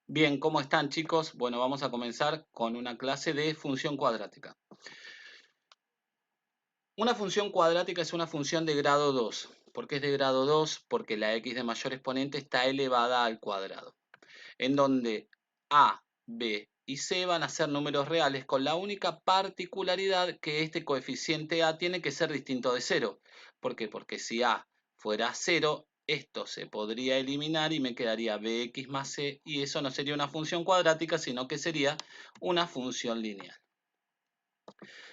Bien, ¿cómo están chicos? Bueno, vamos a comenzar con una clase de función cuadrática. Una función cuadrática es una función de grado 2. ¿Por qué es de grado 2? Porque la x de mayor exponente está elevada al cuadrado, en donde a, b y c van a ser números reales con la única particularidad que este coeficiente a tiene que ser distinto de cero. ¿Por qué? Porque si a fuera cero, esto se podría eliminar y me quedaría bx más c y eso no sería una función cuadrática, sino que sería una función lineal.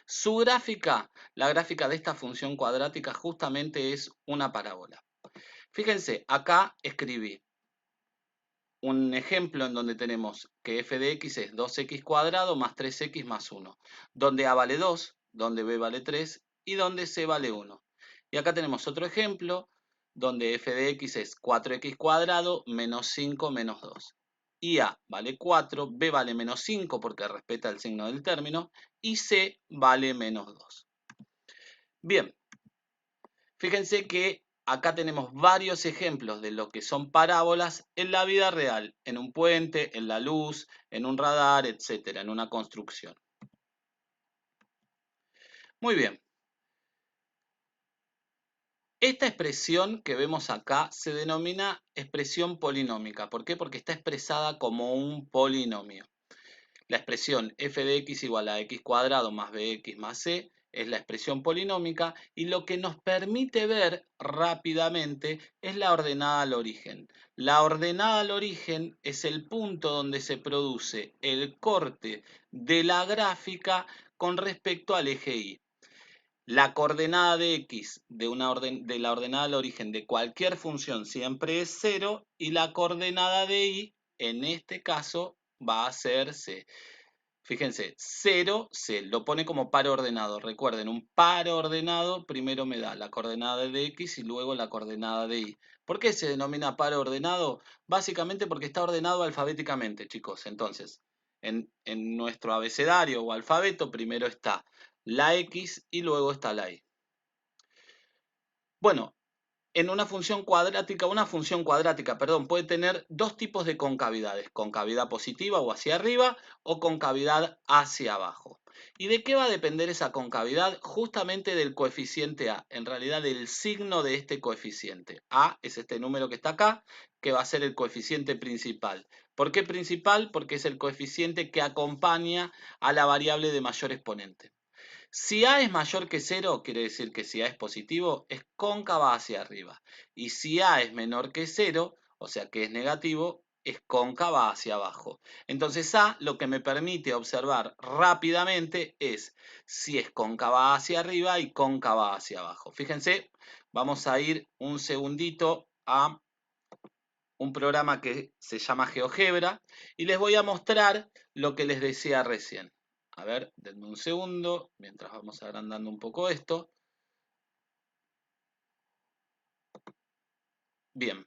Su gráfica, la gráfica de esta función cuadrática justamente es una parábola. Fíjense, acá escribí un ejemplo en donde tenemos que f de x es 2x cuadrado más 3x más 1, donde a vale 2, donde b vale 3 y donde c vale 1. Y acá tenemos otro ejemplo donde f de x es 4x cuadrado menos 5 menos 2. Y a vale 4, b vale menos 5 porque respeta el signo del término y c vale menos 2. Bien, fíjense que acá tenemos varios ejemplos de lo que son parábolas en la vida real, en un puente, en la luz, en un radar, etcétera, en una construcción. Muy bien. Esta expresión que vemos acá se denomina expresión polinómica. ¿Por qué? Porque está expresada como un polinomio. La expresión f de x igual a x cuadrado más bx más c es la expresión polinómica y lo que nos permite ver rápidamente es la ordenada al origen. La ordenada al origen es el punto donde se produce el corte de la gráfica con respecto al eje y. La coordenada de x de la ordenada al origen de cualquier función siempre es 0 y la coordenada de y en este caso va a ser c. Fíjense, 0, C, lo pone como par ordenado. Recuerden, un par ordenado primero me da la coordenada de X y luego la coordenada de Y. ¿Por qué se denomina par ordenado? Básicamente porque está ordenado alfabéticamente, chicos. Entonces, en nuestro abecedario o alfabeto primero está la X y luego está la Y. Bueno, en una función cuadrática, perdón, puede tener dos tipos de concavidades, concavidad positiva o hacia arriba o concavidad hacia abajo. ¿Y de qué va a depender esa concavidad? Justamente del coeficiente a, en realidad del signo de este coeficiente. A es este número que está acá, que va a ser el coeficiente principal. ¿Por qué principal? Porque es el coeficiente que acompaña a la variable de mayor exponente. Si A es mayor que 0, quiere decir que si A es positivo, es cóncava hacia arriba. Y si A es menor que 0, o sea que es negativo, es cóncava hacia abajo. Entonces A lo que me permite observar rápidamente es si es cóncava hacia arriba y cóncava hacia abajo. Fíjense, vamos a ir un segundito a un programa que se llama GeoGebra y les voy a mostrar lo que les decía recién. A ver, denme un segundo, mientras vamos agrandando un poco esto. Bien,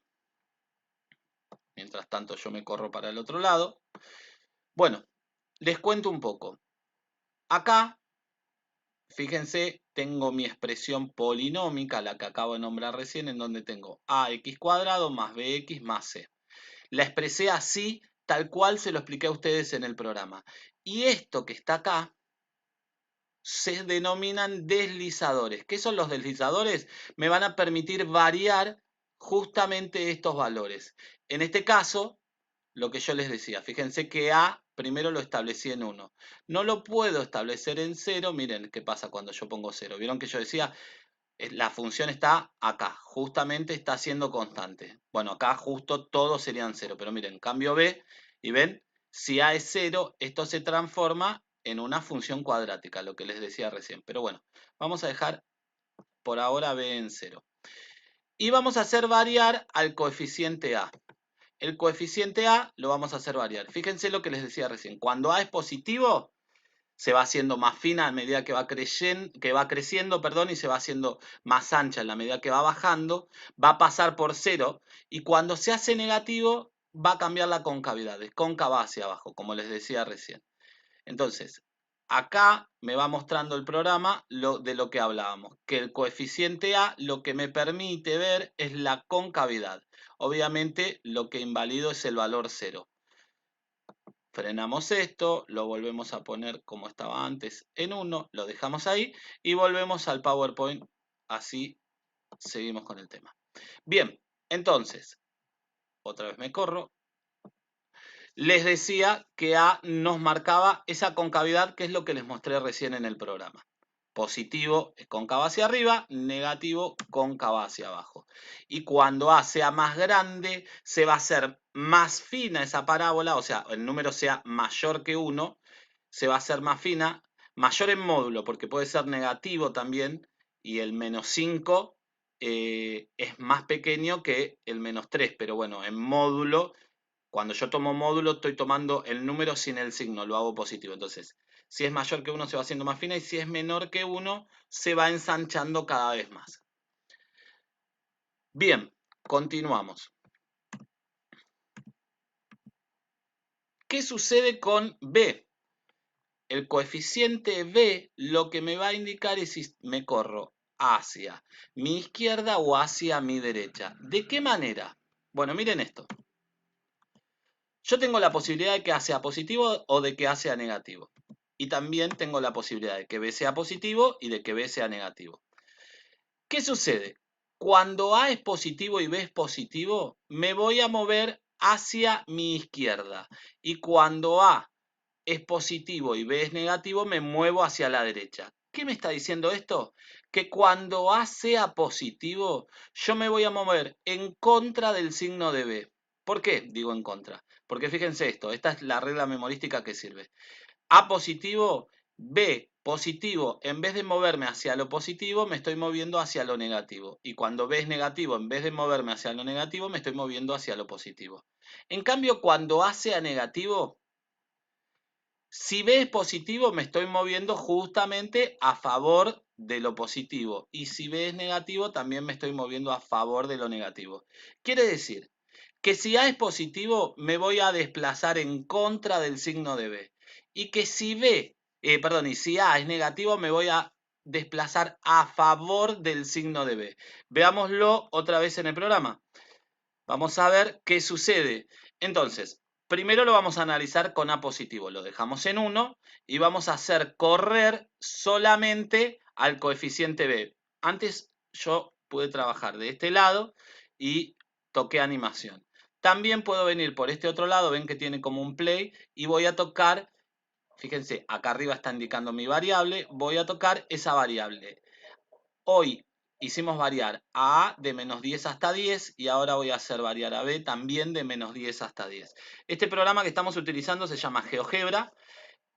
mientras tanto yo me corro para el otro lado. Bueno, les cuento un poco. Acá, fíjense, tengo mi expresión polinómica, la que acabo de nombrar recién, en donde tengo ax cuadrado más bx más c. La expresé así, tal cual se lo expliqué a ustedes en el programa. Y esto que está acá se denominan deslizadores. ¿Qué son los deslizadores? Me van a permitir variar justamente estos valores. En este caso, lo que yo les decía, fíjense que A primero lo establecí en 1. No lo puedo establecer en 0. Miren qué pasa cuando yo pongo 0. Vieron que yo decía, la función está acá, justamente está siendo constante. Bueno, acá justo todos serían 0, pero miren, cambio B y ven, si A es 0, esto se transforma en una función cuadrática, lo que les decía recién. Pero bueno, vamos a dejar por ahora B en 0. Y vamos a hacer variar al coeficiente A. El coeficiente A lo vamos a hacer variar. Fíjense lo que les decía recién. Cuando A es positivo, se va haciendo más fina a medida que va creciendo, perdón, y se va haciendo más ancha en la medida que va bajando, va a pasar por 0 y cuando se hace negativo va a cambiar la concavidad, de cóncava hacia abajo, como les decía recién. Entonces, acá me va mostrando el programa de lo que hablábamos, que el coeficiente A lo que me permite ver es la concavidad. Obviamente lo que invalido es el valor 0. Frenamos esto, lo volvemos a poner como estaba antes en 1, lo dejamos ahí y volvemos al PowerPoint. Así seguimos con el tema. Bien, entonces, otra vez me corro. Les decía que A nos marcaba esa concavidad, que es lo que les mostré recién en el programa. Positivo es cóncavo hacia arriba, negativo cóncavo hacia abajo. Y cuando A sea más grande, se va a hacer más fina esa parábola, o sea, el número sea mayor que 1, se va a hacer más fina, mayor en módulo, porque puede ser negativo también, y el -5 es más pequeño que el -3, pero bueno, en módulo, cuando yo tomo módulo, estoy tomando el número sin el signo, lo hago positivo. Entonces, si es mayor que 1 se va haciendo más fina y si es menor que 1 se va ensanchando cada vez más. Bien, continuamos. ¿Qué sucede con B? El coeficiente B lo que me va a indicar es si me corro hacia mi izquierda o hacia mi derecha. ¿De qué manera? Bueno, miren esto. Yo tengo la posibilidad de que A sea positivo o de que A sea negativo. Y también tengo la posibilidad de que B sea positivo y de que B sea negativo. ¿Qué sucede? Cuando A es positivo y B es positivo, me voy a mover hacia mi izquierda. Y cuando A es positivo y B es negativo, me muevo hacia la derecha. ¿Qué me está diciendo esto? Que cuando A sea positivo, yo me voy a mover en contra del signo de B. ¿Por qué digo en contra? Porque fíjense esto, esta es la regla memorística que sirve. A positivo, B positivo, en vez de moverme hacia lo positivo, me estoy moviendo hacia lo negativo. Y cuando B es negativo, en vez de moverme hacia lo negativo, me estoy moviendo hacia lo positivo. En cambio, cuando A sea negativo, si B es positivo, me estoy moviendo justamente a favor de lo positivo. Y si B es negativo, también me estoy moviendo a favor de lo negativo. Quiere decir que si A es positivo, me voy a desplazar en contra del signo de B. Y que si y si A es negativo, me voy a desplazar a favor del signo de B. Veámoslo otra vez en el programa. Vamos a ver qué sucede. Entonces, primero lo vamos a analizar con A positivo. Lo dejamos en 1 y vamos a hacer correr solamente al coeficiente B. Antes yo pude trabajar de este lado y toqué animación. También puedo venir por este otro lado, ven que tiene como un play, y voy a tocar, fíjense, acá arriba está indicando mi variable, voy a tocar esa variable. Hoy hicimos variar a A de -10 hasta 10 y ahora voy a hacer variar a B también de -10 hasta 10. Este programa que estamos utilizando se llama GeoGebra,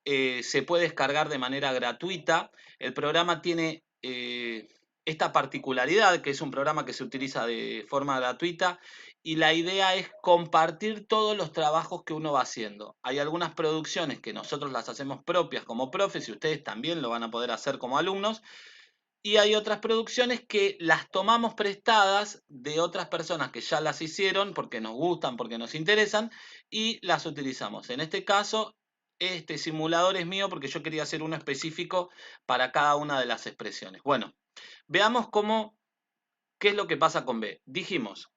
se puede descargar de manera gratuita. El programa tiene esta particularidad, que es un programa que se utiliza de forma gratuita y la idea es compartir todos los trabajos que uno va haciendo. Hay algunas producciones que nosotros las hacemos propias como profes y ustedes también lo van a poder hacer como alumnos. Y hay otras producciones que las tomamos prestadas de otras personas que ya las hicieron porque nos gustan, porque nos interesan y las utilizamos. En este caso, este simulador es mío porque yo quería hacer uno específico para cada una de las expresiones. Bueno, veamos qué es lo que pasa con B. Dijimos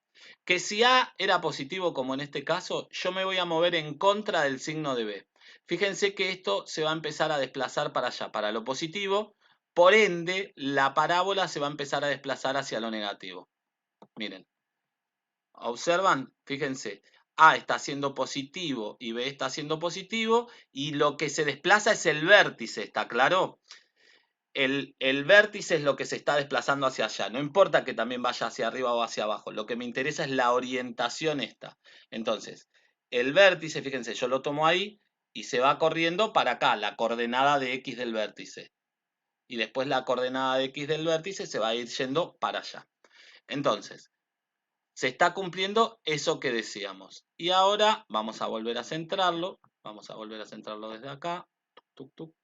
que si A era positivo, como en este caso, yo me voy a mover en contra del signo de B. Fíjense que esto se va a empezar a desplazar para allá, para lo positivo. Por ende, la parábola se va a empezar a desplazar hacia lo negativo. Miren, observan, fíjense, A está siendo positivo y B está siendo positivo y lo que se desplaza es el vértice, ¿está claro? El vértice es lo que se está desplazando hacia allá. No importa que también vaya hacia arriba o hacia abajo. Lo que me interesa es la orientación esta. Entonces, el vértice, fíjense, yo lo tomo ahí y se va corriendo para acá, la coordenada de X del vértice. Y después la coordenada de X del vértice se va a ir yendo para allá. Entonces, se está cumpliendo eso que decíamos. Y ahora vamos a volver a centrarlo. Vamos a volver a centrarlo desde acá. Tuc, tuc.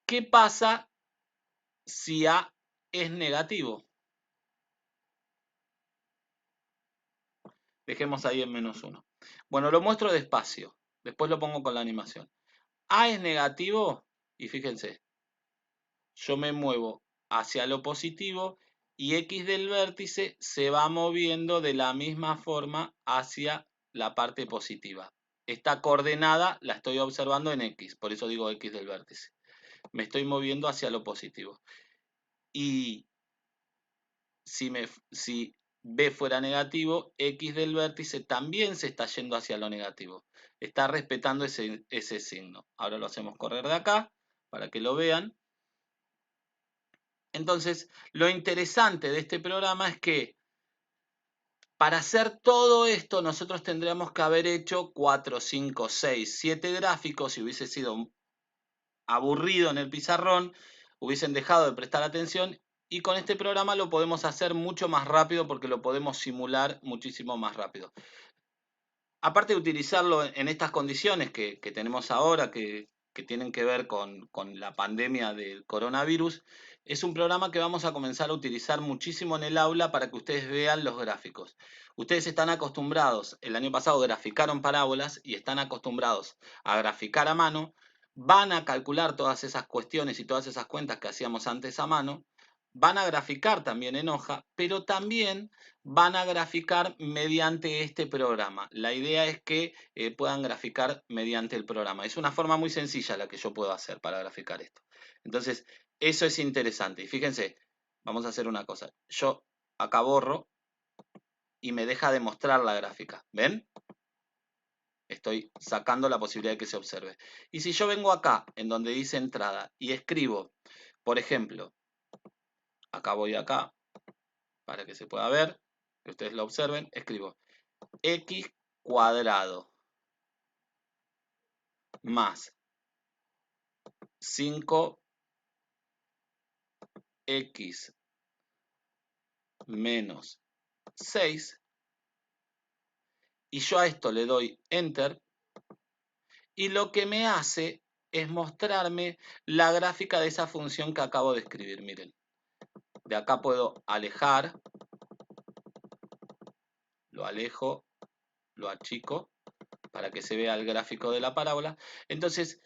¿Qué pasa si A es negativo? Dejemos ahí en -1. Bueno, lo muestro despacio. Después lo pongo con la animación. A es negativo y fíjense, yo me muevo hacia lo positivo y X del vértice se va moviendo de la misma forma hacia la parte positiva. Esta coordenada la estoy observando en X, por eso digo X del vértice. Me estoy moviendo hacia lo positivo. Y si B fuera negativo, X del vértice también se está yendo hacia lo negativo. Está respetando ese signo. Ahora lo hacemos correr de acá para que lo vean. Entonces, lo interesante de este programa es que para hacer todo esto nosotros tendríamos que haber hecho 4, 5, 6, 7 gráficos si hubiese sido aburrido en el pizarrón, hubiesen dejado de prestar atención y con este programa lo podemos hacer mucho más rápido porque lo podemos simular muchísimo más rápido. Aparte de utilizarlo en estas condiciones que tenemos ahora, que tienen que ver con la pandemia del coronavirus, es un programa que vamos a comenzar a utilizar muchísimo en el aula para que ustedes vean los gráficos. Ustedes están acostumbrados, el año pasado graficaron parábolas y están acostumbrados a graficar a mano, van a calcular todas esas cuestiones y todas esas cuentas que hacíamos antes a mano, van a graficar también en hoja, pero también van a graficar mediante este programa. La idea es que puedan graficar mediante el programa. Es una forma muy sencilla la que yo puedo hacer para graficar esto. Entonces, eso es interesante. Y fíjense, vamos a hacer una cosa. Yo acá borro y me deja de mostrar la gráfica. ¿Ven? Estoy sacando la posibilidad de que se observe. Y si yo vengo acá, en donde dice entrada, y escribo, por ejemplo, acá voy acá, para que se pueda ver, que ustedes lo observen, escribo x cuadrado más 5x menos 6 y yo a esto le doy enter y lo que me hace es mostrarme la gráfica de esa función que acabo de escribir. Miren, de acá puedo alejar, lo alejo, lo achico para que se vea el gráfico de la parábola. Entonces,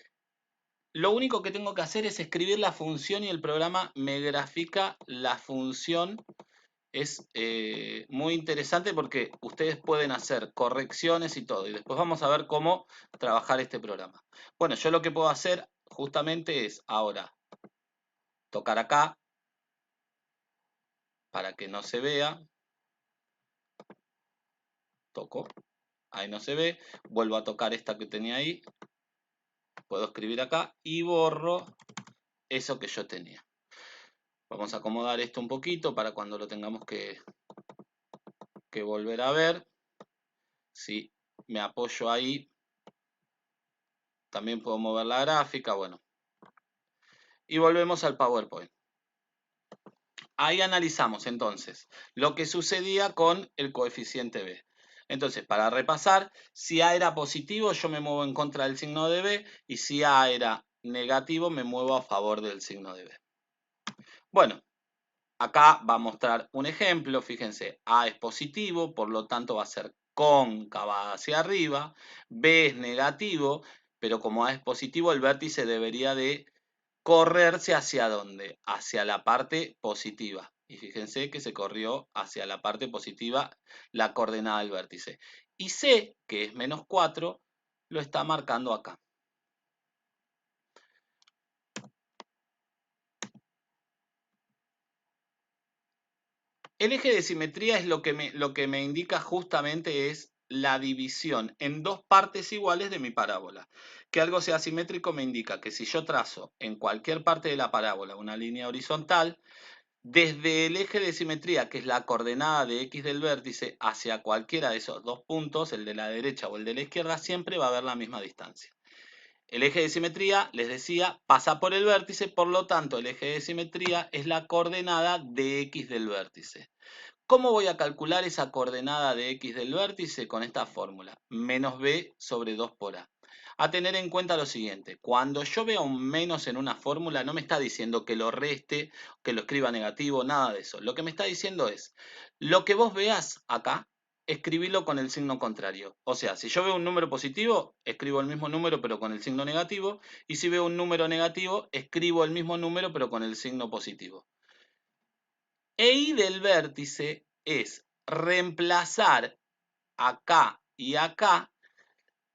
lo único que tengo que hacer es escribir la función y el programa me grafica la función. Es muy interesante porque ustedes pueden hacer correcciones y todo. Y después vamos a ver cómo trabajar este programa. Bueno, yo lo que puedo hacer justamente es ahora tocar acá para que no se vea. Toco, ahí no se ve. Vuelvo a tocar esta que tenía ahí. Puedo escribir acá y borro eso que yo tenía. Vamos a acomodar esto un poquito para cuando lo tengamos que volver a ver. Si me apoyo ahí, también puedo mover la gráfica. Bueno, y volvemos al PowerPoint. Ahí analizamos entonces lo que sucedía con el coeficiente B. Entonces, para repasar, si A era positivo, yo me muevo en contra del signo de B, y si A era negativo, me muevo a favor del signo de B. Bueno, acá va a mostrar un ejemplo. Fíjense, A es positivo, por lo tanto va a ser cóncava hacia arriba. B es negativo, pero como A es positivo, el vértice debería de correrse hacia dónde, hacia la parte positiva. Y fíjense que se corrió hacia la parte positiva la coordenada del vértice. Y C, que es menos 4, lo está marcando acá. El eje de simetría es lo que me indica justamente es la división en dos partes iguales de mi parábola. Que algo sea simétrico me indica que si yo trazo en cualquier parte de la parábola una línea horizontal, desde el eje de simetría, que es la coordenada de X del vértice, hacia cualquiera de esos dos puntos, el de la derecha o el de la izquierda, siempre va a haber la misma distancia. El eje de simetría, les decía, pasa por el vértice, por lo tanto, el eje de simetría es la coordenada de X del vértice. ¿Cómo voy a calcular esa coordenada de X del vértice? Con esta fórmula, menos B sobre 2 por A. A tener en cuenta lo siguiente, cuando yo vea un menos en una fórmula, no me está diciendo que lo reste, que lo escriba negativo, nada de eso. Lo que me está diciendo es, lo que vos veas acá, escribilo con el signo contrario. O sea, si yo veo un número positivo, escribo el mismo número pero con el signo negativo, y si veo un número negativo, escribo el mismo número pero con el signo positivo. E y del vértice es reemplazar acá y acá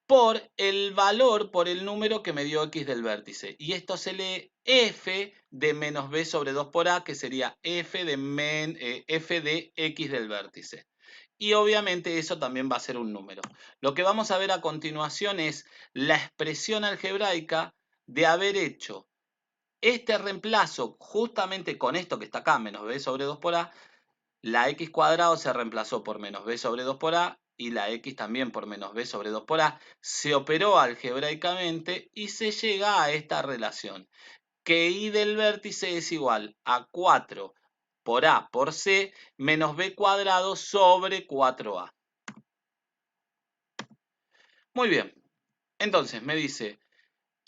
por el valor, por el número que me dio x del vértice. Y esto se lee f de menos b sobre 2 por a, que sería f de x del vértice. Y obviamente eso también va a ser un número. Lo que vamos a ver a continuación es la expresión algebraica de haber hecho este reemplazo justamente con esto que está acá, menos b sobre 2 por a. La x cuadrado se reemplazó por menos b sobre 2 por a y la x también por menos b sobre 2 por a. Se operó algebraicamente y se llega a esta relación, que y del vértice es igual a 4 por a por c menos b cuadrado sobre 4a. Muy bien, entonces me dice,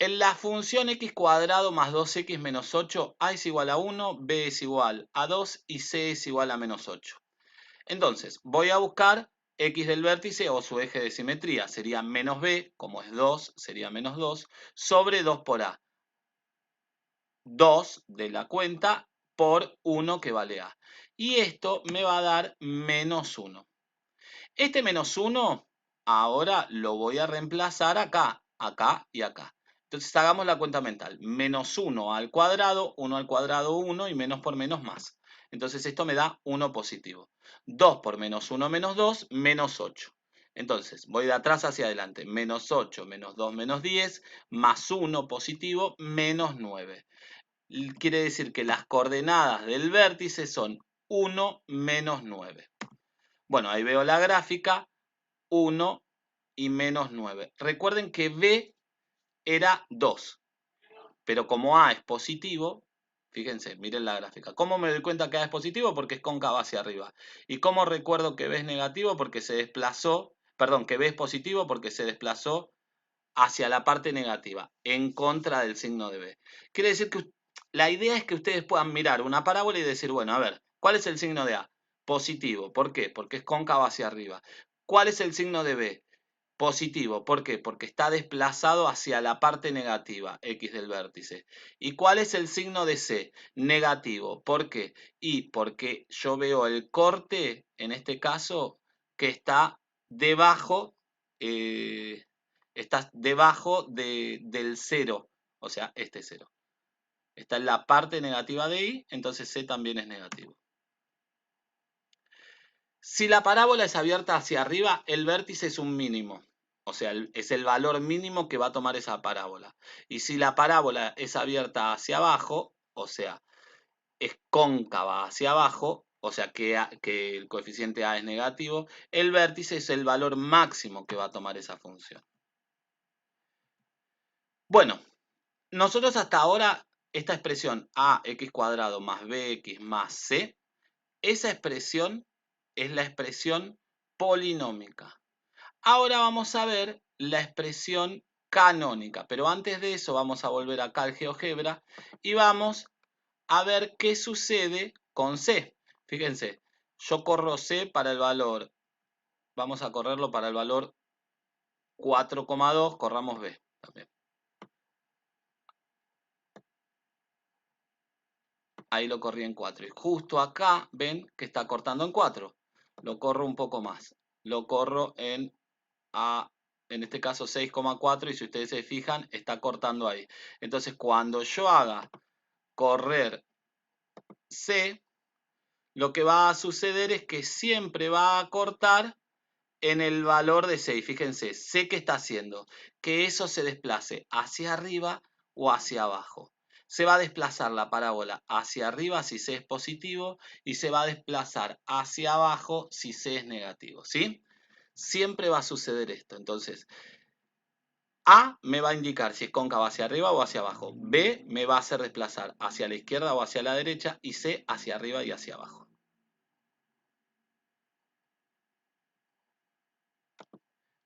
en la función x cuadrado más 2x menos 8, a es igual a 1, b es igual a 2 y c es igual a menos 8. Entonces, voy a buscar x del vértice o su eje de simetría. Sería menos b, como es 2, sería menos 2, sobre 2 por a. 2 de la cuenta por 1 que vale a. Y esto me va a dar menos 1. Este menos 1 ahora lo voy a reemplazar acá, acá y acá. Entonces hagamos la cuenta mental. Menos 1 al cuadrado, 1 al cuadrado 1 y menos por menos más. Entonces esto me da 1 positivo. 2 por menos 1 menos 2, menos 8. Entonces voy de atrás hacia adelante. Menos 8, menos 2, menos 10, más 1 positivo, menos 9. Quiere decir que las coordenadas del vértice son 1 menos 9. Bueno, ahí veo la gráfica. 1 y menos 9. Recuerden que b era 2, pero como a es positivo, fíjense, miren la gráfica. ¿Cómo me doy cuenta que a es positivo? Porque es cóncavo hacia arriba. ¿Y cómo recuerdo que b es negativo? Porque se desplazó, perdón, que b es positivo porque se desplazó hacia la parte negativa, en contra del signo de b. Quiere decir que la idea es que ustedes puedan mirar una parábola y decir, bueno, a ver, ¿cuál es el signo de a? Positivo. ¿Por qué? Porque es cóncavo hacia arriba. ¿Cuál es el signo de b? Positivo. ¿Por qué? Porque está desplazado hacia la parte negativa, x del vértice. ¿Y cuál es el signo de C? Negativo. ¿Por qué? Y porque yo veo el corte, en este caso, que está debajo del cero. O sea, este cero. Está en la parte negativa de y, entonces C también es negativo. Si la parábola es abierta hacia arriba, el vértice es un mínimo. O sea, es el valor mínimo que va a tomar esa parábola. Y si la parábola es abierta hacia abajo, o sea, es cóncava hacia abajo, o sea que el coeficiente a es negativo, el vértice es el valor máximo que va a tomar esa función. Bueno, nosotros hasta ahora, esta expresión ax cuadrado más bx más c, esa expresión es la expresión polinómica. Ahora vamos a ver la expresión canónica, pero antes de eso vamos a volver acá al GeoGebra y vamos a ver qué sucede con C. Fíjense, yo corro C para el valor, vamos a correrlo para el valor 4,2, corramos B también. Ahí lo corrí en 4 y justo acá ven que está cortando en 4. Lo corro un poco más, lo corro en en este caso 6,4 y si ustedes se fijan está cortando ahí. Entonces cuando yo haga correr C, lo que va a suceder es que siempre va a cortar en el valor de C. Y fíjense, C que está haciendo que eso se desplace hacia arriba o hacia abajo. Se va a desplazar la parábola hacia arriba si C es positivo y se va a desplazar hacia abajo si C es negativo, ¿sí? Siempre va a suceder esto. Entonces, A me va a indicar si es cóncava hacia arriba o hacia abajo. B me va a hacer desplazar hacia la izquierda o hacia la derecha y C hacia arriba y hacia abajo.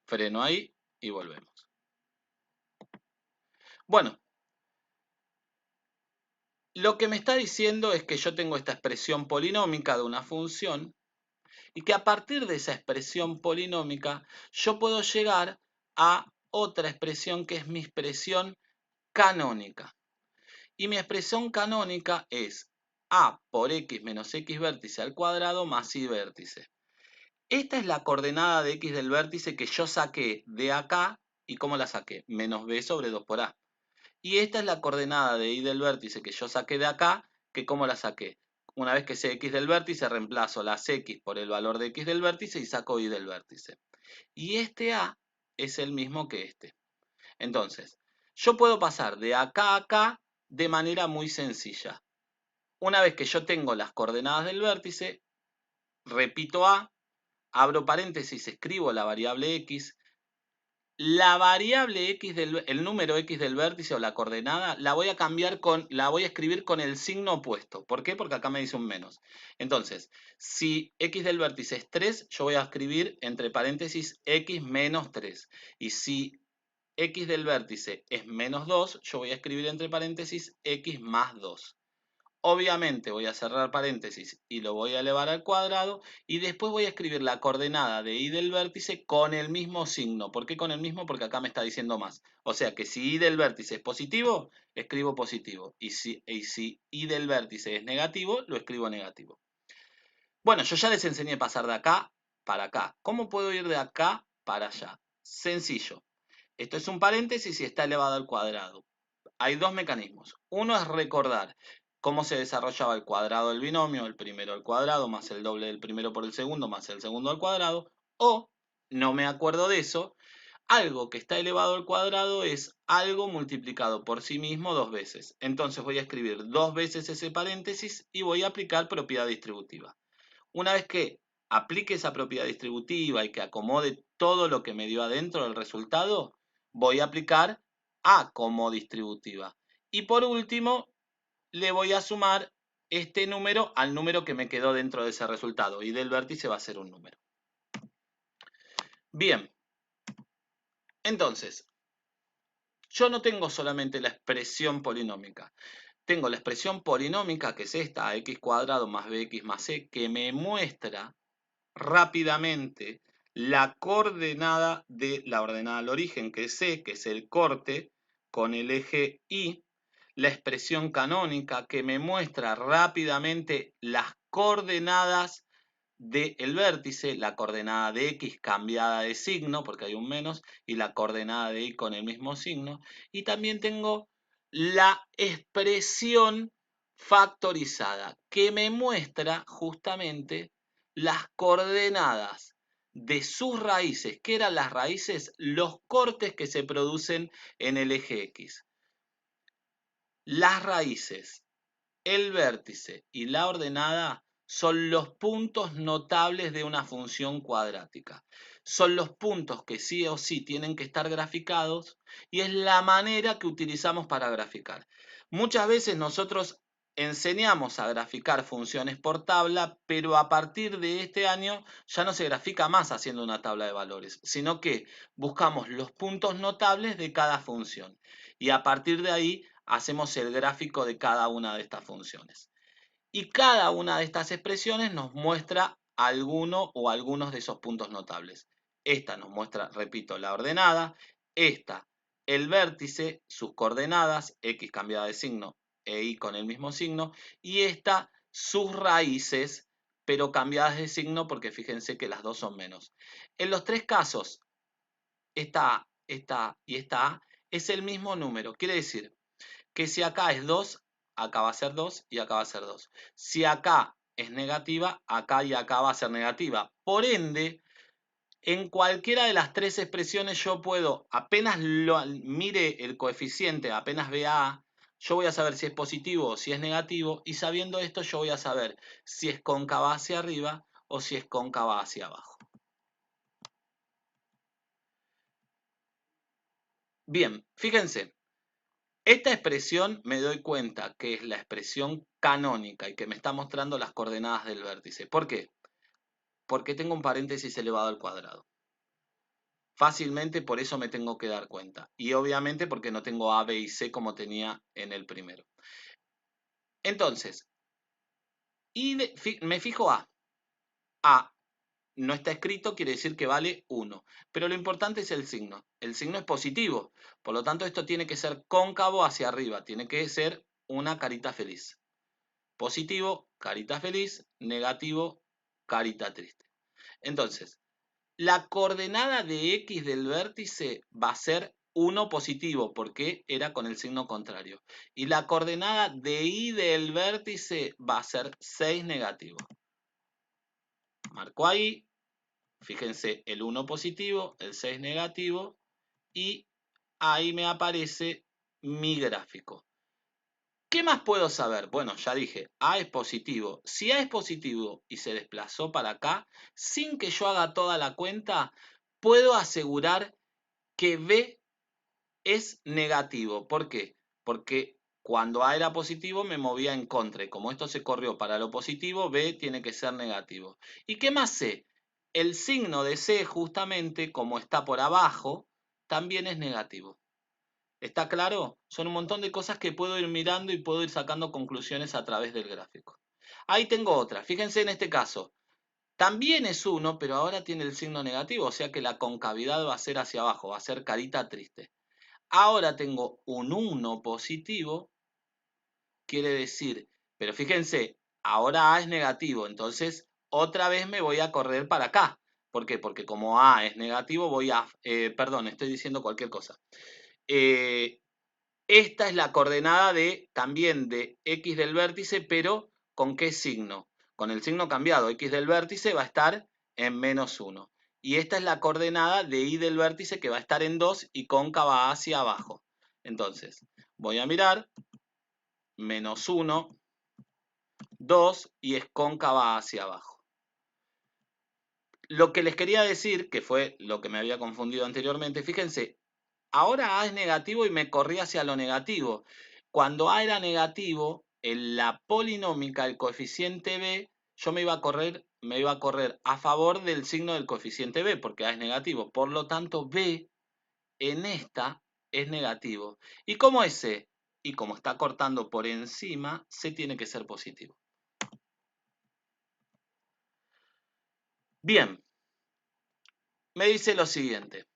Freno ahí y volvemos. Bueno, lo que me está diciendo es que yo tengo esta expresión polinómica de una función y que a partir de esa expresión polinómica yo puedo llegar a otra expresión que es mi expresión canónica. Y mi expresión canónica es A por X menos X vértice al cuadrado más Y vértice. Esta es la coordenada de X del vértice que yo saqué de acá. ¿Y cómo la saqué? Menos B sobre 2 por A. Y esta es la coordenada de Y del vértice que yo saqué de acá, que ¿cómo la saqué? Una vez que sé X del vértice, reemplazo las X por el valor de X del vértice y saco Y del vértice. Y este A es el mismo que este. Entonces, yo puedo pasar de acá a acá de manera muy sencilla. Una vez que yo tengo las coordenadas del vértice, repito A, abro paréntesis, escribo la variable X. La variable X el número X del vértice o la coordenada la voy a cambiar la voy a escribir con el signo opuesto. ¿Por qué? Porque acá me dice un menos. Entonces, si X del vértice es 3, yo voy a escribir entre paréntesis X menos 3. Y si X del vértice es menos 2, yo voy a escribir entre paréntesis X más 2. Obviamente voy a cerrar paréntesis y lo voy a elevar al cuadrado y después voy a escribir la coordenada de Y del vértice con el mismo signo. ¿Por qué con el mismo? Porque acá me está diciendo más. O sea que si Y del vértice es positivo, escribo positivo. Y si Y del vértice es negativo, lo escribo negativo. Bueno, yo ya les enseñé a pasar de acá para acá. ¿Cómo puedo ir de acá para allá? Sencillo. Esto es un paréntesis y está elevado al cuadrado. Hay dos mecanismos. Uno es recordar cómo se desarrollaba el cuadrado del binomio, el primero al cuadrado más el doble del primero por el segundo más el segundo al cuadrado. O, no me acuerdo de eso, algo que está elevado al cuadrado es algo multiplicado por sí mismo dos veces. Entonces voy a escribir dos veces ese paréntesis y voy a aplicar propiedad distributiva. Una vez que aplique esa propiedad distributiva y que acomode todo lo que me dio adentro del resultado, voy a aplicar A como distributiva. Y por último, le voy a sumar este número al número que me quedó dentro de ese resultado. Y del vértice va a ser un número. Bien. Entonces, yo no tengo solamente la expresión polinómica. Tengo la expresión polinómica, que es esta, x cuadrado más bx más c, que me muestra rápidamente la coordenada de la ordenada al origen, que es C, que es el corte con el eje Y, la expresión canónica que me muestra rápidamente las coordenadas del vértice, la coordenada de X cambiada de signo, porque hay un menos, y la coordenada de Y con el mismo signo. Y también tengo la expresión factorizada, que me muestra justamente las coordenadas de sus raíces. ¿Qué eran las raíces? Los cortes que se producen en el eje X. Las raíces, el vértice y la ordenada son los puntos notables de una función cuadrática. Son los puntos que sí o sí tienen que estar graficados y es la manera que utilizamos para graficar. Muchas veces nosotros enseñamos a graficar funciones por tabla, pero a partir de este año ya no se grafica más haciendo una tabla de valores, sino que buscamos los puntos notables de cada función y a partir de ahí hacemos el gráfico de cada una de estas funciones. Y cada una de estas expresiones nos muestra alguno o algunos de esos puntos notables. Esta nos muestra, repito, la ordenada, esta el vértice, sus coordenadas, x cambiada de signo e y con el mismo signo, y esta sus raíces, pero cambiadas de signo porque fíjense que las dos son menos. En los tres casos, esta A, esta A y esta A es el mismo número. Quiere decir que si acá es 2, acá va a ser 2 y acá va a ser 2. Si acá es negativa, acá y acá va a ser negativa. Por ende, en cualquiera de las tres expresiones yo puedo, apenas mire el coeficiente, apenas vea A, yo voy a saber si es positivo o si es negativo, y sabiendo esto yo voy a saber si es cóncava hacia arriba o si es cóncava hacia abajo. Bien, fíjense, esta expresión me doy cuenta que es la expresión canónica y que me está mostrando las coordenadas del vértice. ¿Por qué? Porque tengo un paréntesis elevado al cuadrado. Fácilmente por eso me tengo que dar cuenta. Y obviamente porque no tengo A, B y C como tenía en el primero. Entonces, me fijo A. A no está escrito, quiere decir que vale 1. Pero lo importante es el signo. El signo es positivo. Por lo tanto, esto tiene que ser cóncavo hacia arriba. Tiene que ser una carita feliz. positivo, carita feliz, negativo, carita triste. Entonces, la coordenada de X del vértice va a ser 1 positivo, porque era con el signo contrario. Y la coordenada de Y del vértice va a ser 6 negativo. Marco ahí, fíjense, el 1 positivo, el 6 negativo, y ahí me aparece mi gráfico. ¿Qué más puedo saber? Bueno, ya dije, A es positivo. Si A es positivo y se desplazó para acá, sin que yo haga toda la cuenta, puedo asegurar que B es negativo. ¿Por qué? Porque cuando A era positivo me movía en contra. Y como esto se corrió para lo positivo, B tiene que ser negativo. ¿Y qué más sé? El signo de C, justamente, como está por abajo, también es negativo. ¿Está claro? Son un montón de cosas que puedo ir mirando y puedo ir sacando conclusiones a través del gráfico. Ahí tengo otra. Fíjense en este caso. También es 1, pero ahora tiene el signo negativo, o sea que la concavidad va a ser hacia abajo, va a ser carita triste. Ahora tengo un 1 positivo, quiere decir, pero fíjense, ahora A es negativo, entonces otra vez me voy a correr para acá. ¿Por qué? Porque como A es negativo, voy a... perdón, estoy diciendo cualquier cosa. Esta es la coordenada también de X del vértice, pero ¿con qué signo? Con el signo cambiado. X del vértice va a estar en -1. Y esta es la coordenada de Y del vértice, que va a estar en 2 y cóncava hacia abajo. Entonces, voy a mirar, -1, 2 y es cóncava hacia abajo. Lo que les quería decir, que fue lo que me había confundido anteriormente, fíjense, ahora A es negativo y me corrí hacia lo negativo. Cuando A era negativo, en la polinómica, el coeficiente B, yo me iba a correr a favor del signo del coeficiente B, porque A es negativo. Por lo tanto, B en esta es negativo. ¿Y cómo es C? Y como está cortando por encima, C tiene que ser positivo. Bien, me dice lo siguiente.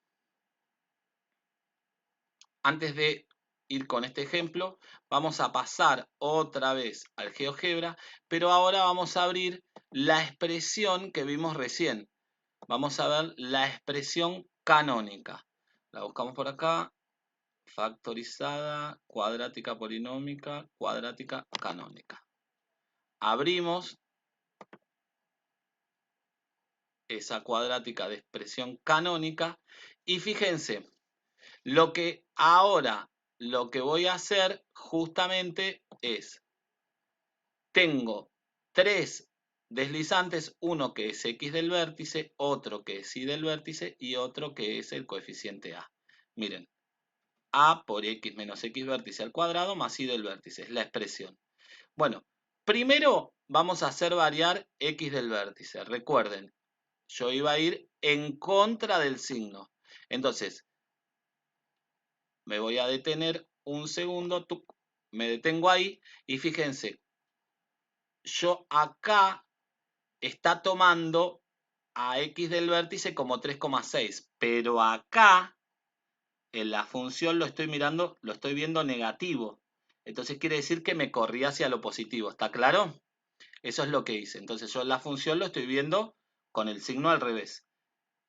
Antes de ir con este ejemplo, vamos a pasar otra vez al GeoGebra, pero ahora vamos a abrir la expresión que vimos recién. Vamos a ver la expresión canónica. La buscamos por acá, factorizada, cuadrática polinómica, cuadrática canónica. Abrimos esa cuadrática de expresión canónica y fíjense, lo que voy a hacer justamente es, tengo tres deslizantes, uno que es X del vértice, otro que es Y del vértice y otro que es el coeficiente A. Miren, A por X menos X vértice al cuadrado más Y del vértice, es la expresión. Bueno, primero vamos a hacer variar X del vértice. Recuerden, yo iba a ir en contra del signo. Entonces, me voy a detener un segundo, me detengo ahí y fíjense, yo acá está tomando a X del vértice como 3,6, pero acá en la función lo estoy mirando, lo estoy viendo negativo. Entonces quiere decir que me corrí hacia lo positivo, ¿está claro? Eso es lo que hice. Entonces yo en la función lo estoy viendo con el signo al revés.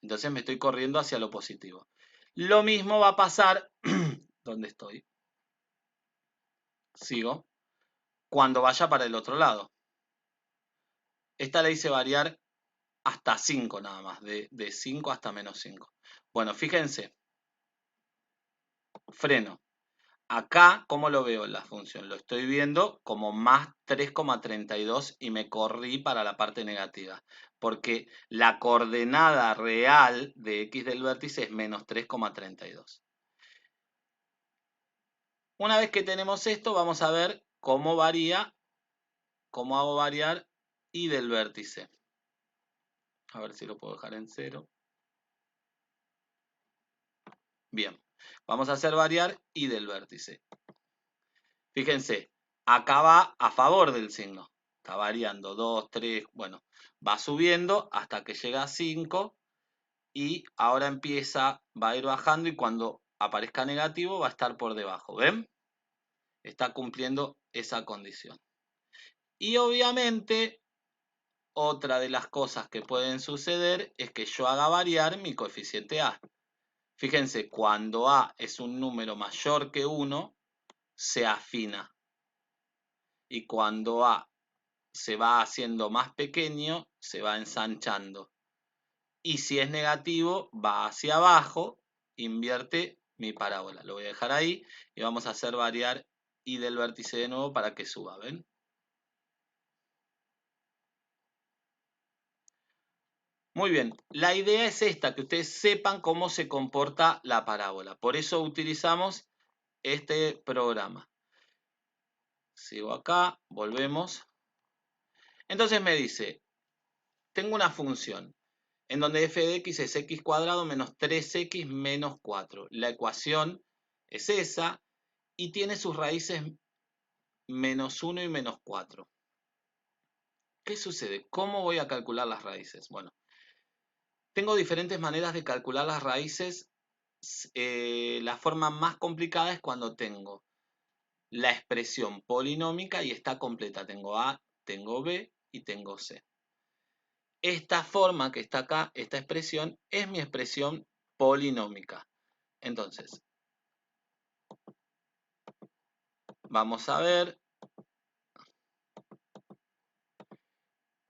Entonces me estoy corriendo hacia lo positivo. Lo mismo va a pasar, ¿dónde estoy? Sigo. Cuando vaya para el otro lado. Esta la hice variar hasta 5 nada más, de 5 hasta -5. Bueno, fíjense, freno. Acá, ¿cómo lo veo en la función? Lo estoy viendo como más 3,32 y me corrí para la parte negativa, porque la coordenada real de X del vértice es menos 3,32. Una vez que tenemos esto, vamos a ver cómo hago variar Y del vértice. A ver si lo puedo dejar en 0. Bien, vamos a hacer variar Y del vértice. Fíjense, acá va a favor del signo. Está variando 2, 3, bueno, va subiendo hasta que llega a 5 y ahora va a ir bajando y cuando aparezca negativo va a estar por debajo. ¿Ven? Está cumpliendo esa condición. Y obviamente, otra de las cosas que pueden suceder es que yo haga variar mi coeficiente A. Fíjense, cuando A es un número mayor que 1, se afina. Y cuando A se va haciendo más pequeño, se va ensanchando. Y si es negativo, va hacia abajo, invierte mi parábola. Lo voy a dejar ahí y vamos a hacer variar y del vértice de nuevo para que suba, ¿ven? Muy bien, la idea es esta, que ustedes sepan cómo se comporta la parábola. Por eso utilizamos este programa. Sigo acá, volvemos. Entonces me dice, tengo una función en donde f de x es x cuadrado menos 3x menos 4. La ecuación es esa y tiene sus raíces menos 1 y menos 4. ¿Qué sucede? ¿Cómo voy a calcular las raíces? Bueno, tengo diferentes maneras de calcular las raíces. La forma más complicada es cuando tengo la expresión polinómica y está completa. Tengo A, tengo B y tengo C. Esta forma que está acá, esta expresión, es mi expresión polinómica. Entonces, vamos a ver.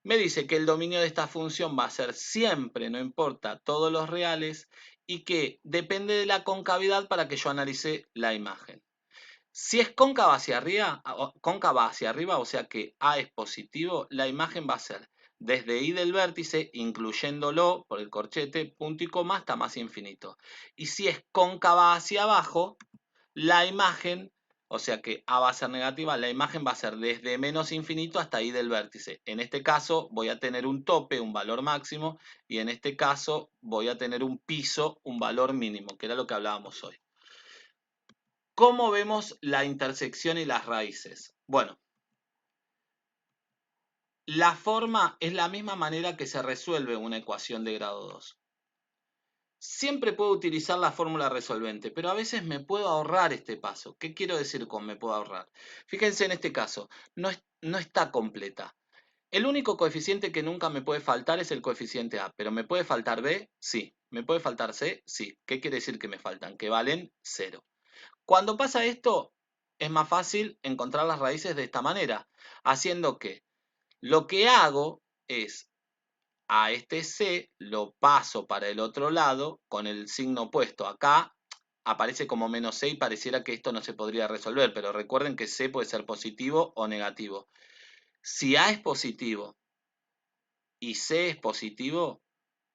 Me dice que el dominio de esta función va a ser siempre, no importa, todos los reales, y que depende de la concavidad para que yo analice la imagen. Si es cóncava hacia arriba, o sea que A es positivo, la imagen va a ser desde I del vértice, incluyéndolo por el corchete, punto y coma, hasta más infinito. Y si es cóncava hacia abajo, la imagen, o sea que A va a ser negativa, la imagen va a ser desde menos infinito hasta I del vértice. En este caso voy a tener un tope, un valor máximo, y en este caso voy a tener un piso, un valor mínimo, que era lo que hablábamos hoy. ¿Cómo vemos la intersección y las raíces? Bueno, la forma es la misma manera que se resuelve una ecuación de grado 2. Siempre puedo utilizar la fórmula resolvente, pero a veces me puedo ahorrar este paso. ¿Qué quiero decir con me puedo ahorrar? Fíjense en este caso, no está completa. El único coeficiente que nunca me puede faltar es el coeficiente A, pero ¿me puede faltar B? Sí. ¿Me puede faltar C? Sí. ¿Qué quiere decir que me faltan? Que valen 0. Cuando pasa esto, es más fácil encontrar las raíces de esta manera, haciendo que lo que hago es a este C lo paso para el otro lado con el signo opuesto. Acá aparece como menos C y pareciera que esto no se podría resolver, pero recuerden que C puede ser positivo o negativo. Si A es positivo y C es positivo,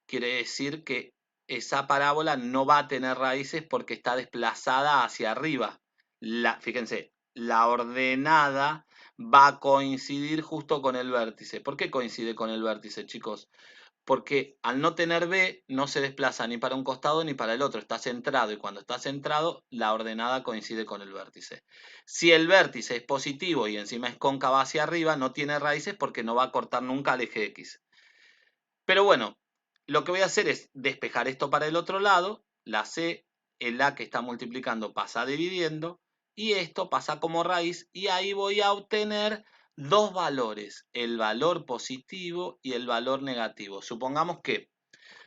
quiere decir que esa parábola no va a tener raíces porque está desplazada hacia arriba. Fíjense, la ordenada va a coincidir justo con el vértice. ¿Por qué coincide con el vértice, chicos? Porque al no tener B no se desplaza ni para un costado ni para el otro, está centrado y cuando está centrado la ordenada coincide con el vértice. Si el vértice es positivo y encima es cóncava hacia arriba, no tiene raíces porque no va a cortar nunca el eje X. Pero bueno, lo que voy a hacer es despejar esto para el otro lado, la C, el A que está multiplicando pasa dividiendo, y esto pasa como raíz, y ahí voy a obtener dos valores, el valor positivo y el valor negativo.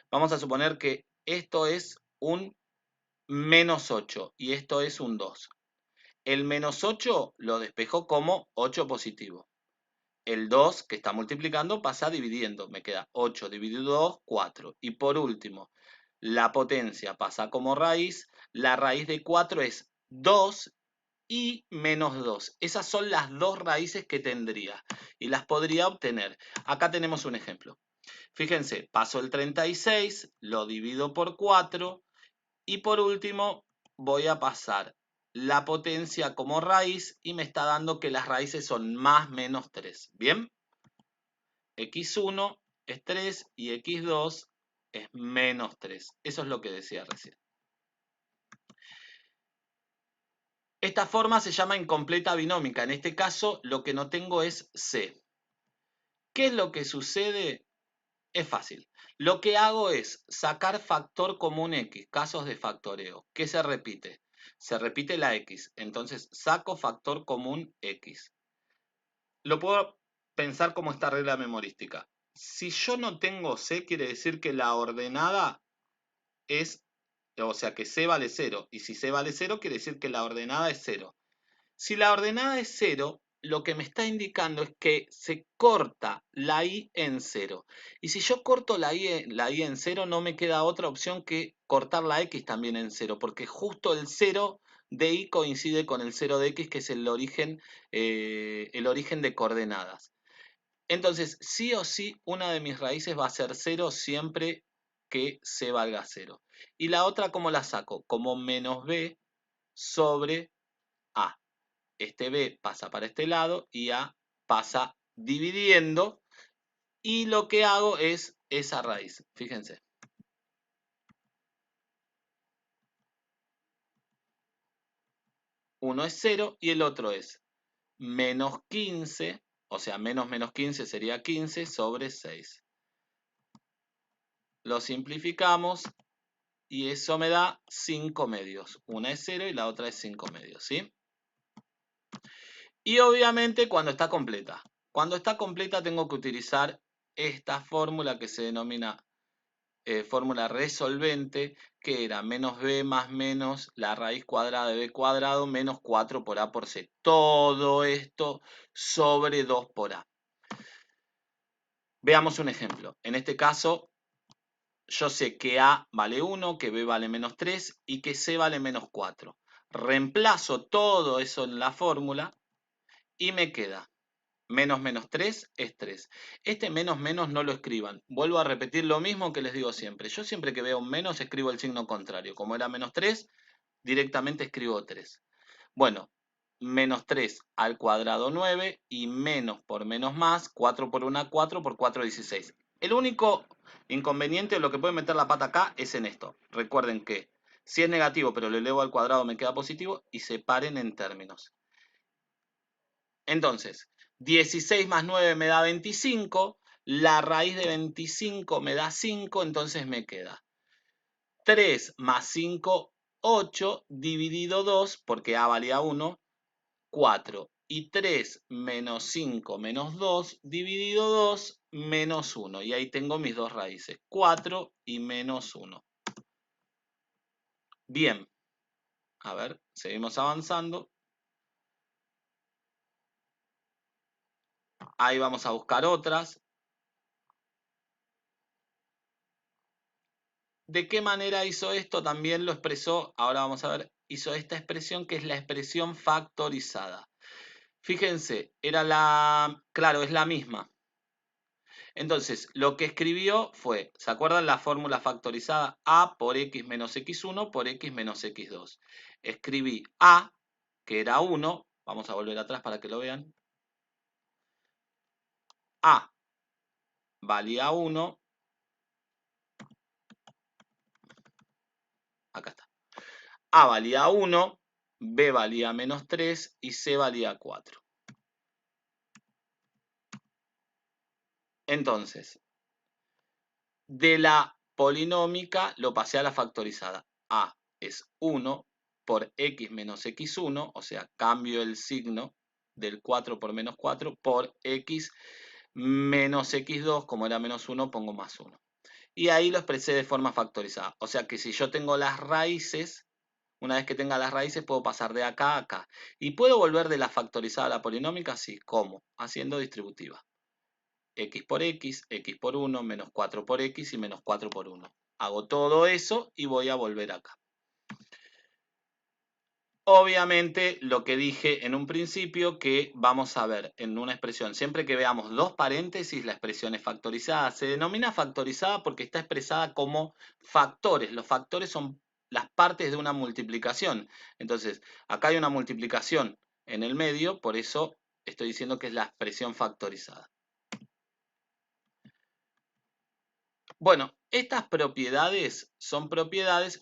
Vamos a suponer que esto es un menos 8 y esto es un 2. El menos 8 lo despejo como 8 positivo. El 2 que está multiplicando pasa dividiendo. Me queda 8 dividido 2, 4. Y por último, la potencia pasa como raíz. La raíz de 4 es 2 y menos 2. Esas son las dos raíces que tendría. Y las podría obtener. Acá tenemos un ejemplo. Fíjense, paso el 36, lo divido por 4. Y por último, voy a pasar la potencia como raíz y me está dando que las raíces son más menos 3. ¿Bien? X1 es 3 y X2 es menos 3. Eso es lo que decía recién. Esta forma se llama incompleta binómica. En este caso, lo que no tengo es C. ¿Qué es lo que sucede? Es fácil. Lo que hago es sacar factor común X, casos de factoreo. ¿Qué se repite? Se repite la X. Entonces, saco factor común X. Lo puedo pensar como esta regla memorística. Si yo no tengo C, quiere decir que la ordenada es, o sea, que C vale 0. Y si C vale 0, quiere decir que la ordenada es 0. Si la ordenada es 0, lo que me está indicando es que se corta la i en 0. Y si yo corto la i en 0, no me queda otra opción que cortar la x también en 0, porque justo el 0 de i coincide con el 0 de x, que es el origen de coordenadas. Entonces, sí o sí, una de mis raíces va a ser 0 siempre que c valga 0. Y la otra, ¿cómo la saco? Como menos b sobre a. Este b pasa para este lado y a pasa dividiendo. Y lo que hago es esa raíz. Fíjense. Uno es 0 y el otro es menos 15, o sea, menos 15 sería 15 sobre 6. Lo simplificamos y eso me da 5 medios. Una es 0 y la otra es 5 medios, ¿sí? Y obviamente cuando está completa. Cuando está completa tengo que utilizar esta fórmula que se denomina fórmula resolvente, que era menos b más menos la raíz cuadrada de b cuadrado menos 4 por a por c. Todo esto sobre 2 por a. Veamos un ejemplo. En este caso, yo sé que a vale 1, que b vale menos 3 y que c vale menos 4. Reemplazo todo eso en la fórmula y me queda menos menos 3 es 3. Este menos menos no lo escriban. Vuelvo a repetir lo mismo que les digo siempre. Yo siempre que veo un menos escribo el signo contrario. Como era menos 3, directamente escribo 3. Bueno, menos 3 al cuadrado 9 y menos por menos más, 4 por 1, 4 por 4, 16. El único inconveniente o lo que puede meter la pata acá es en esto. Recuerden que si es negativo pero lo elevo al cuadrado me queda positivo y separen en términos. Entonces, 16 más 9 me da 25, la raíz de 25 me da 5, entonces me queda 3 más 5, 8, dividido 2, porque a valía 1, 4. Y 3 menos 5 menos 2, dividido 2, menos 1. Y ahí tengo mis dos raíces, 4 y menos 1. Bien, a ver, seguimos avanzando. Ahí vamos a buscar otras. ¿De qué manera hizo esto? También lo expresó, ahora vamos a ver, hizo esta expresión que es la expresión factorizada. Fíjense, claro, es la misma. Entonces, lo que escribió fue, ¿se acuerdan la fórmula factorizada? A por x menos x1 por x menos x2. Escribí A, que era 1, vamos a volver atrás para que lo vean. A valía 1, acá está. A valía 1, B valía menos 3 y C valía 4. Entonces, de la polinómica lo pasé a la factorizada. A es 1 por x menos x1, o sea, cambio el signo del 4 por menos 4 por x menos x2, como era menos 1, pongo más 1. Y ahí lo expresé de forma factorizada. O sea que si yo tengo las raíces, una vez que tenga las raíces puedo pasar de acá a acá. ¿Y puedo volver de la factorizada a la polinómica? Sí, ¿cómo? Haciendo distributiva. X por 1, menos 4 por x y menos 4 por 1. Hago todo eso y voy a volver acá. Obviamente, lo que dije en un principio, que vamos a ver en una expresión, siempre que veamos dos paréntesis, la expresión es factorizada. Se denomina factorizada porque está expresada como factores. Los factores son las partes de una multiplicación. Entonces, acá hay una multiplicación en el medio, por eso estoy diciendo que es la expresión factorizada. Bueno, estas propiedades son propiedades,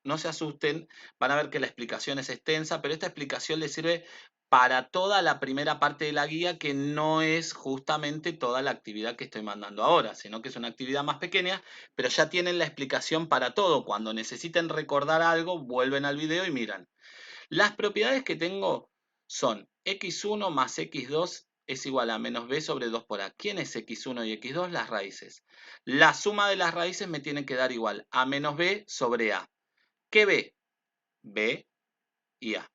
no se asusten, van a ver que la explicación es extensa, pero esta explicación les sirve para toda la primera parte de la guía, que no es justamente toda la actividad que estoy mandando ahora, sino que es una actividad más pequeña, pero ya tienen la explicación para todo. Cuando necesiten recordar algo, vuelven al video y miran. Las propiedades que tengo son x1 más x2 es igual a menos b sobre 2 por a. ¿Quién es x1 y x2? Las raíces. La suma de las raíces me tiene que dar igual a menos b sobre a. ¿Qué b? B y a.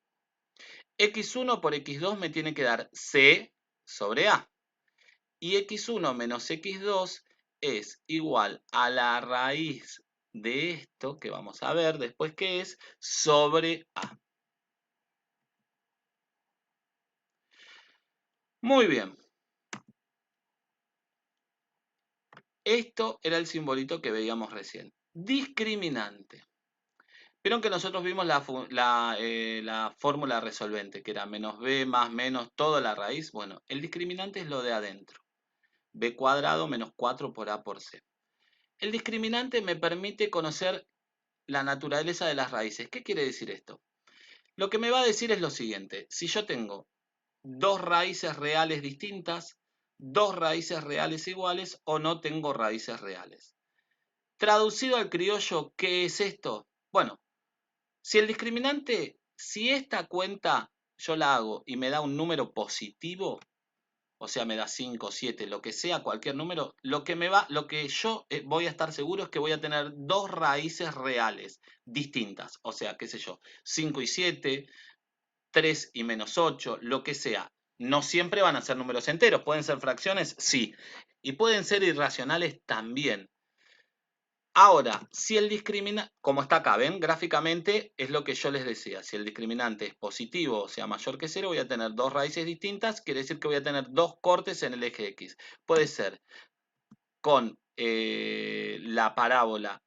x1 por x2 me tiene que dar c sobre a. Y x1 menos x2 es igual a la raíz de esto, que vamos a ver después qué es, sobre a. Muy bien. Esto era el simbolito que veíamos recién. Discriminante. Vieron que nosotros vimos la fórmula resolvente, que era menos b más menos toda la raíz. Bueno, el discriminante es lo de adentro. B cuadrado menos 4 por a por c. El discriminante me permite conocer la naturaleza de las raíces. ¿Qué quiere decir esto? Lo que me va a decir es lo siguiente. Si yo tengo dos raíces reales distintas, dos raíces reales iguales o no tengo raíces reales. Traducido al criollo, ¿qué es esto? Bueno, si el discriminante, si esta cuenta yo la hago y me da un número positivo, o sea, me da 5, 7, lo que sea, cualquier número, lo que yo voy a estar seguro es que voy a tener dos raíces reales distintas. O sea, qué sé yo, 5 y 7, 3 y menos 8, lo que sea. No siempre van a ser números enteros, pueden ser fracciones, sí. Y pueden ser irracionales también. Ahora, si el discriminante, como está acá, ven, gráficamente es lo que yo les decía. Si el discriminante es positivo, o sea, mayor que 0, voy a tener dos raíces distintas, quiere decir que voy a tener dos cortes en el eje X. Puede ser con la parábola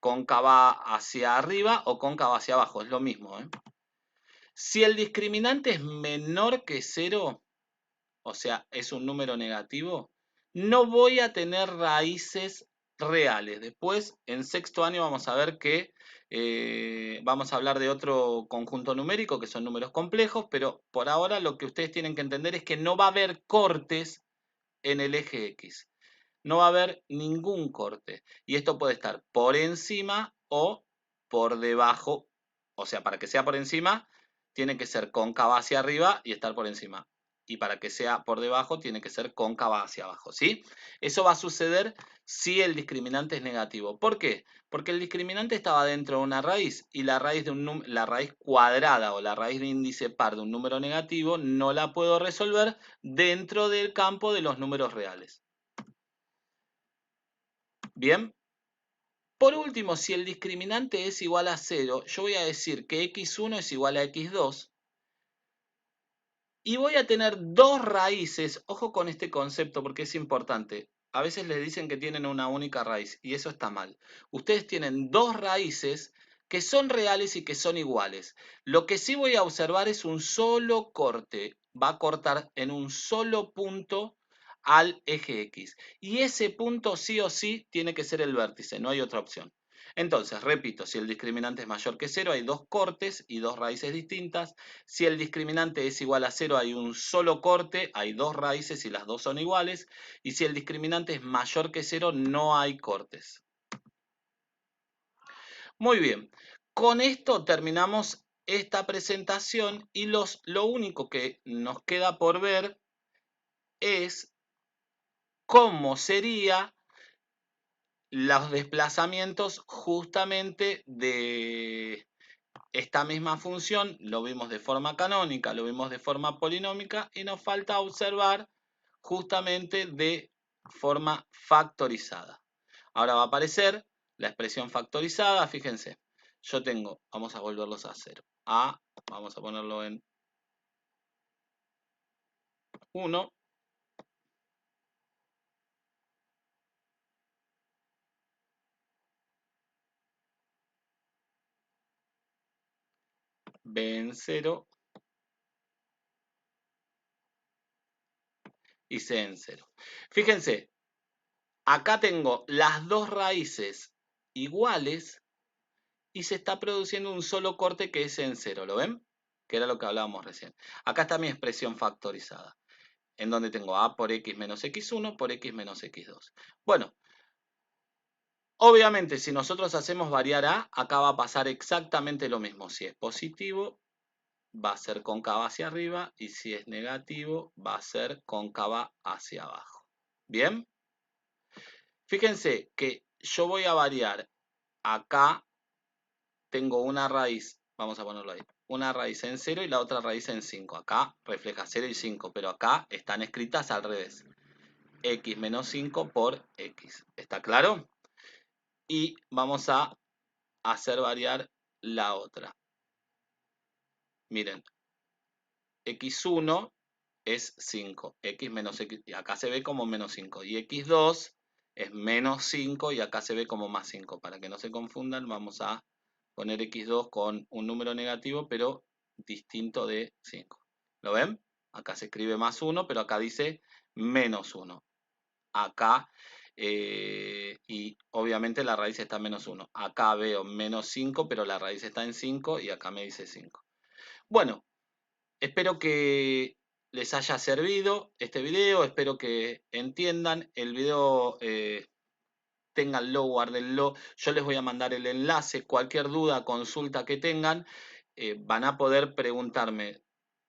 cóncava hacia arriba o cóncava hacia abajo, es lo mismo. Si el discriminante es menor que 0, o sea, es un número negativo, no voy a tener raíces reales. Después, en sexto año, vamos a ver que vamos a hablar de otro conjunto numérico, que son números complejos, pero por ahora lo que ustedes tienen que entender es que no va a haber cortes en el eje X. No va a haber ningún corte. Y esto puede estar por encima o por debajo. O sea, para que sea por encima, tiene que ser cóncava hacia arriba y estar por encima. Y para que sea por debajo, tiene que ser cóncava hacia abajo, ¿sí? Eso va a suceder si el discriminante es negativo. ¿Por qué? Porque el discriminante estaba dentro de una raíz y la raíz, la raíz cuadrada o la raíz de índice par de un número negativo no la puedo resolver dentro del campo de los números reales. Bien. Por último, si el discriminante es igual a 0, yo voy a decir que x1 es igual a x2 y voy a tener dos raíces. Ojo con este concepto porque es importante. A veces les dicen que tienen una única raíz y eso está mal. Ustedes tienen dos raíces que son reales y que son iguales. Lo que sí voy a observar es un solo corte. Va a cortar en un solo punto al eje X. Y ese punto sí o sí tiene que ser el vértice, no hay otra opción. Entonces, repito, si el discriminante es mayor que 0, hay dos cortes y dos raíces distintas. Si el discriminante es igual a 0, hay un solo corte, hay dos raíces y las dos son iguales. Y si el discriminante es mayor que 0, no hay cortes. Muy bien, con esto terminamos esta presentación y lo único que nos queda por ver es cómo sería los desplazamientos justamente de esta misma función. Lo vimos de forma canónica, lo vimos de forma polinómica y nos falta observar justamente de forma factorizada. Ahora va a aparecer la expresión factorizada, fíjense, yo tengo, vamos a volverlos a cero, a, vamos a ponerlo en 1, b en 0 y c en 0. Fíjense, acá tengo las dos raíces iguales y se está produciendo un solo corte que es en 0, ¿lo ven? Que era lo que hablábamos recién. Acá está mi expresión factorizada, en donde tengo a por x menos x1 por x menos x2. Bueno, obviamente si nosotros hacemos variar a, acá va a pasar exactamente lo mismo. Si es positivo, va a ser cóncava hacia arriba y si es negativo va a ser cóncava hacia abajo. ¿Bien? Fíjense que yo voy a variar acá, tengo una raíz, vamos a ponerlo ahí, una raíz en 0 y la otra raíz en 5. Acá refleja 0 y 5, pero acá están escritas al revés. X menos 5 por X. ¿Está claro? Y vamos a hacer variar la otra. Miren, x1 es 5, x menos x, y acá se ve como menos 5, y x2 es menos 5 y acá se ve como más 5. Para que no se confundan, vamos a poner x2 con un número negativo, pero distinto de 5. ¿Lo ven? Acá se escribe más 1, pero acá dice menos 1. Acá, y obviamente la raíz está en menos 1. Acá veo menos 5, pero la raíz está en 5 y acá me dice 5. Bueno, espero que les haya servido este video, espero que entiendan el video, ténganlo, guárdenlo, yo les voy a mandar el enlace, cualquier duda, consulta que tengan, van a poder preguntarme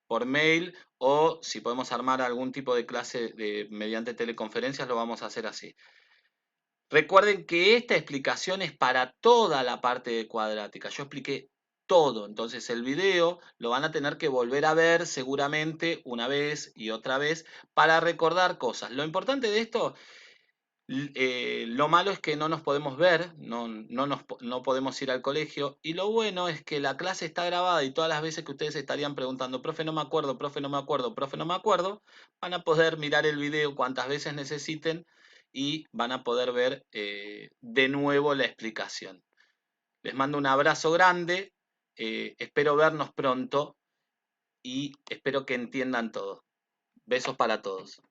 por mail o si podemos armar algún tipo de clase mediante teleconferencias, lo vamos a hacer así. Recuerden que esta explicación es para toda la parte de cuadrática. Yo expliqué todo, entonces el video lo van a tener que volver a ver seguramente una vez y otra vez para recordar cosas. Lo importante de esto, lo malo es que no nos podemos ver, no podemos ir al colegio y lo bueno es que la clase está grabada y todas las veces que ustedes estarían preguntando, profe no me acuerdo, profe no me acuerdo, profe no me acuerdo, van a poder mirar el video cuantas veces necesiten y van a poder ver de nuevo la explicación. Les mando un abrazo grande, espero vernos pronto y espero que entiendan todo. Besos para todos.